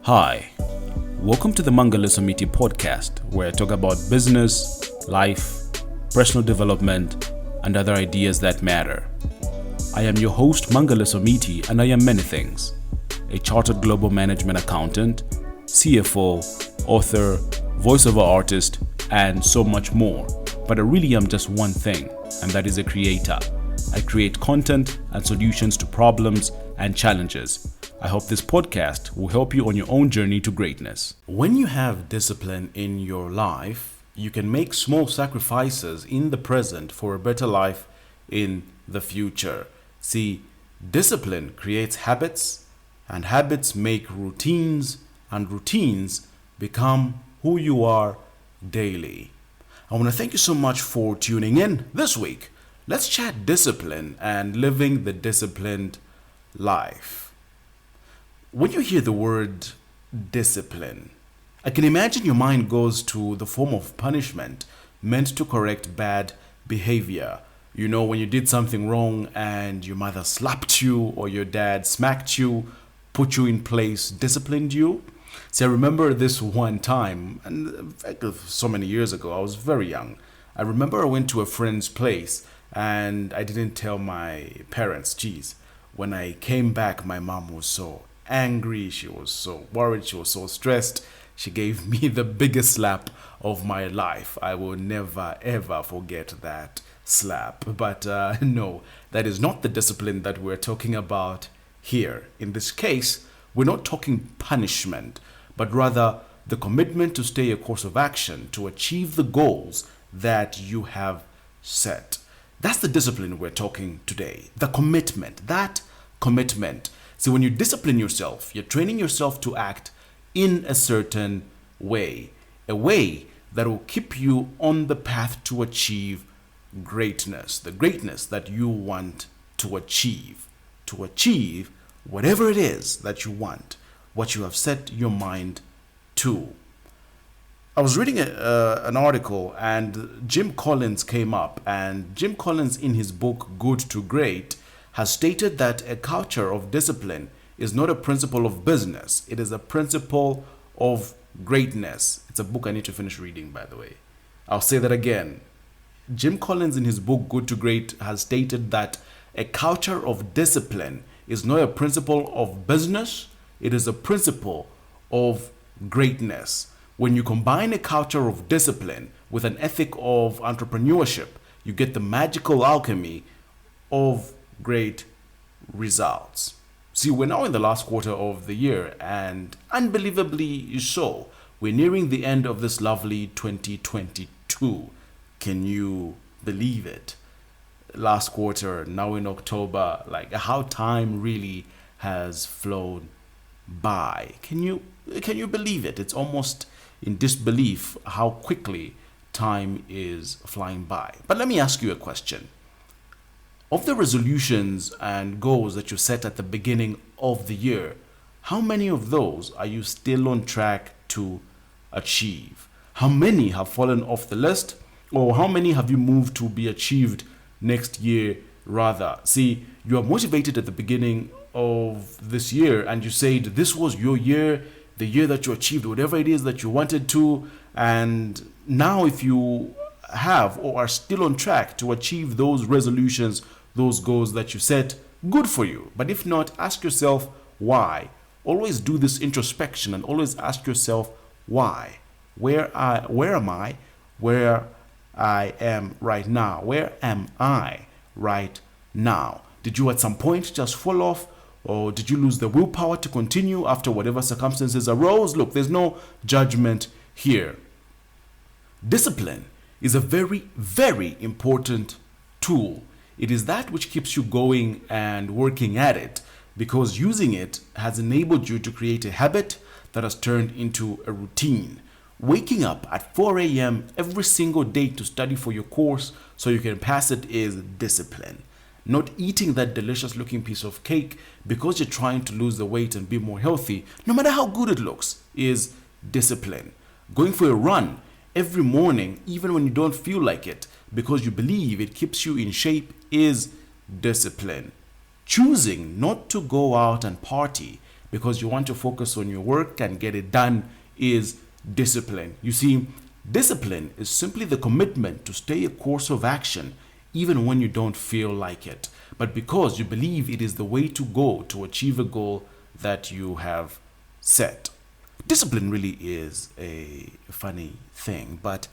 Hi, welcome to the Mangala Somiti podcast, where I talk about business, life, personal development, and other ideas that matter. I am your host, Mangala Somiti, and I am many things: a chartered global management accountant, CFO, author, voiceover artist, and so much more. But I really am just one thing, and that is a creator. I create content and solutions to problems and challenges. I hope this podcast will help you on your own journey to greatness. When you have discipline in your life, you can make small sacrifices in the present for a better life in the future. See, discipline creates habits, and habits make routines, and routines become who you are daily. I want to thank you so much for tuning in this week. Let's chat discipline and living the disciplined life. When you hear the word discipline, I can imagine your mind goes to the form of punishment meant to correct bad behavior. You know, when you did something wrong and your mother slapped you or your dad smacked you, put you in place, disciplined you. See, I remember this one time, and in fact, so many years ago, I was very young. I remember I went to a friend's place and I didn't tell my parents. Geez, when I came back, my mom was so angry. She was so worried. She was so stressed. She gave me the biggest slap of my life. I will never ever forget that slap. But no, that is not the discipline that we're talking about here. In this case, we're not talking punishment, but rather the commitment to stay a course of action to achieve the goals that you have set. That's the discipline we're talking today. The commitment, that commitment. See, when you discipline yourself, you're training yourself to act in a certain way, a way that will keep you on the path to achieve greatness, the greatness that you want to achieve whatever it is that you want, what you have set your mind to. I was reading an article and Jim Collins came up, and Jim Collins in his book Good to Great has stated that a culture of discipline is not a principle of business, it is a principle of greatness. It's a book I need to finish reading, by the way. I'll say that again. Jim Collins in his book Good to Great has stated that a culture of discipline is not a principle of business, it is a principle of greatness. When you combine a culture of discipline with an ethic of entrepreneurship, you get the magical alchemy of great results. See, we're now in the last quarter of the year, and unbelievably so, we're nearing the end of this lovely 2022. Can you believe it? Last quarter, now in October, like how time really has flown by. Can you believe it? It's almost in disbelief how quickly time is flying by. But let me ask you a question. Of the resolutions and goals that you set at the beginning of the year, how many of those are you still on track to achieve? How many have fallen off the list? Or how many have you moved to be achieved next year rather? See, you are motivated at the beginning of this year and you said this was your year, the year that you achieved whatever it is that you wanted to. And now if you have or are still on track to achieve those resolutions, those goals that you set, good for you. But if not, ask yourself why. Always do this introspection and always ask yourself why. Where am I? Where I am right now? Where am I right now? Did you at some point just fall off? Or did you lose the willpower to continue after whatever circumstances arose? Look, there's no judgment here. Discipline is a very, very important tool. It is that which keeps you going and working at it, because using it has enabled you to create a habit that has turned into a routine. Waking up at 4 a.m. every single day to study for your course so you can pass it is discipline. Not eating that delicious looking piece of cake because you're trying to lose the weight and be more healthy, no matter how good it looks, is discipline. Going for a run every morning, even when you don't feel like it, because you believe it keeps you in shape, is discipline. Choosing not to go out and party because you want to focus on your work and get it done is discipline. You see, discipline is simply the commitment to stay a course of action even when you don't feel like it, but because you believe it is the way to go to achieve a goal that you have set. Discipline really is a funny thing, but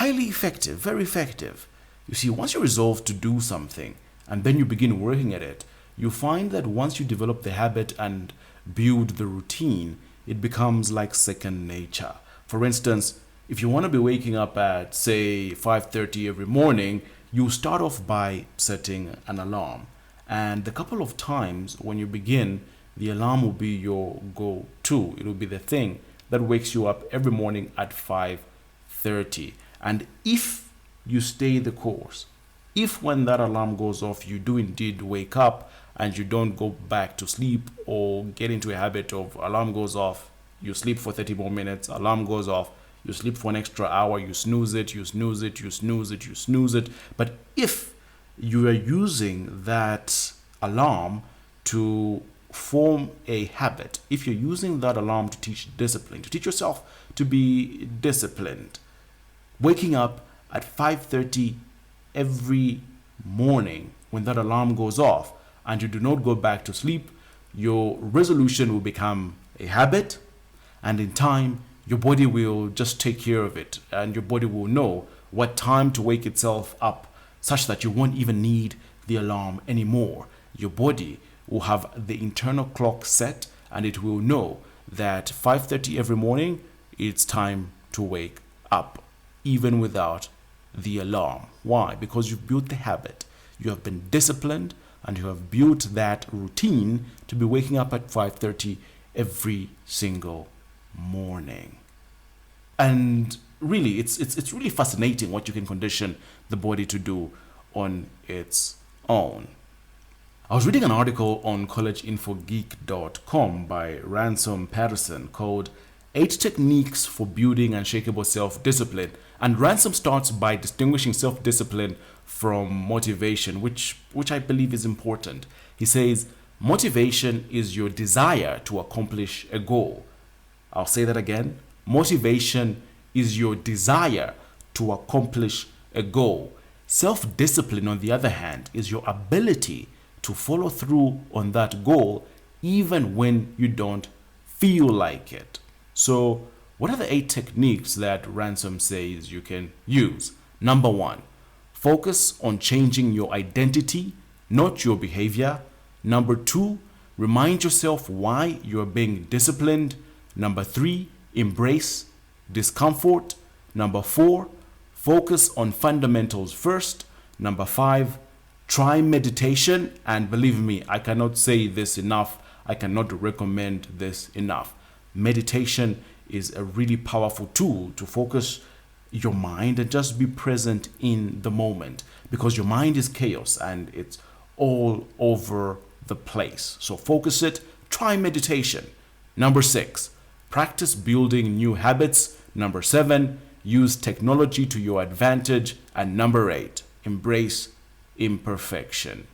highly effective, very effective. You see, once you resolve to do something and then you begin working at it, you find that once you develop the habit and build the routine, it becomes like second nature. For instance, if you want to be waking up at, say, 5:30 every morning, you start off by setting an alarm. And the couple of times when you begin, the alarm will be your go-to. It will be the thing that wakes you up every morning at 5:30. And if you stay the course, if when that alarm goes off, you do indeed wake up and you don't go back to sleep or get into a habit of alarm goes off, you sleep for 30 more minutes, alarm goes off, you sleep for an extra hour, you snooze it, you snooze it, you snooze it, you snooze it. But if you are using that alarm to form a habit, if you're using that alarm to teach discipline, to teach yourself to be disciplined, waking up at 5:30 every morning when that alarm goes off and you do not go back to sleep, your resolution will become a habit, and in time your body will just take care of it, and your body will know what time to wake itself up such that you won't even need the alarm anymore. Your body will have the internal clock set, and it will know that 5:30 every morning it's time to wake up even without the alarm. Why? Because you've built the habit, you have been disciplined, and you have built that routine to be waking up at 5:30 every single morning. And really, it's really fascinating what you can condition the body to do on its own. I was reading an article on collegeinfogeek.com by Ransom Patterson called 8 Techniques for Building Unshakable Self-Discipline. And Ransom starts by distinguishing self-discipline from motivation, which I believe is important. He says, motivation is your desire to accomplish a goal. I'll say that again. Motivation is your desire to accomplish a goal. Self-discipline, on the other hand, is your ability to follow through on that goal even when you don't feel like it. So, what are the 8 techniques that Ransom says you can use? Number 1, focus on changing your identity, not your behavior. Number 2, remind yourself why you're being disciplined. Number 3, embrace discomfort. Number 4, focus on fundamentals first. Number 5, try meditation. And believe me, I cannot say this enough. I cannot recommend this enough. Meditation is a really powerful tool to focus your mind and just be present in the moment, because your mind is chaos and it's all over the place. So focus it, try meditation. Number 6, practice building new habits. Number 7, use technology to your advantage. And number 8, embrace imperfection.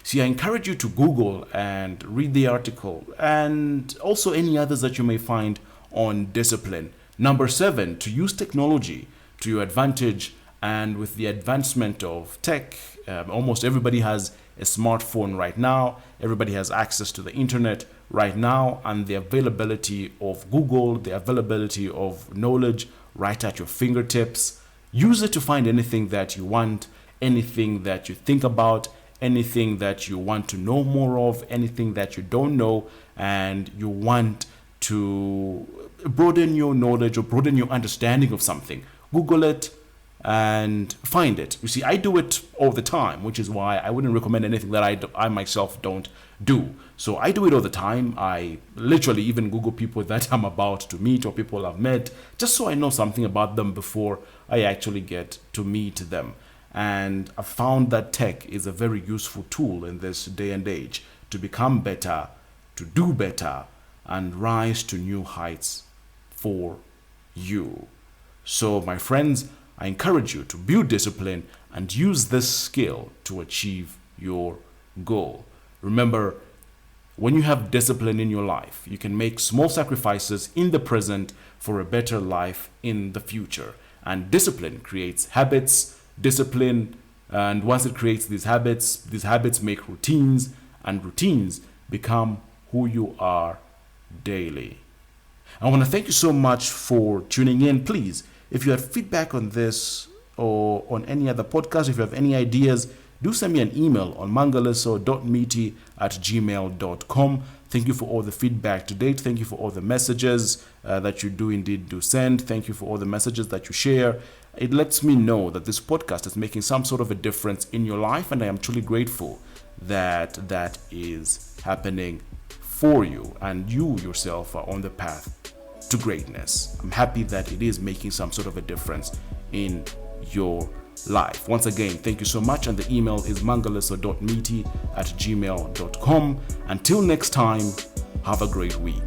See, I encourage you to Google and read the article and also any others that you may find on discipline. Number 7, to use technology to your advantage. And with the advancement of tech, almost everybody has a smartphone right now. Everybody has access to the internet right now, and the availability of Google, the availability of knowledge right at your fingertips. Use it to find anything that you want, anything that you think about, anything that you want to know more of, anything that you don't know and you want to broaden your knowledge or broaden your understanding of something. Google it and find it. You see, I do it all the time, which is why I wouldn't recommend anything that I myself don't do. So I do it all the time. I literally even Google people that I'm about to meet or people I've met, just so I know something about them before I actually get to meet them. And I found that tech is a very useful tool in this day and age to become better, to do better, and rise to new heights for you. So, my friends, I encourage you to build discipline and use this skill to achieve your goal. Remember, When you have discipline in your life, you can make small sacrifices in the present for a better life in the future. And discipline creates habits. And once it creates these habits make routines, and routines become who you are daily. I want to thank you so much for tuning in. Please, if you have feedback on this or on any other podcast, if you have any ideas, do send me an email on mangaliso.meety@gmail.com. Thank you for all the feedback to date. Thank you for all the messages that you do indeed do send. Thank you for all the messages that you share. It lets me know that this podcast is making some sort of a difference in your life, and I am truly grateful that that is happening for you, and you yourself are on the path to greatness. I'm happy that it is making some sort of a difference in your life. Once again, thank you so much, and the email is mangaliso.meety@gmail.com. Until next time, have a great week.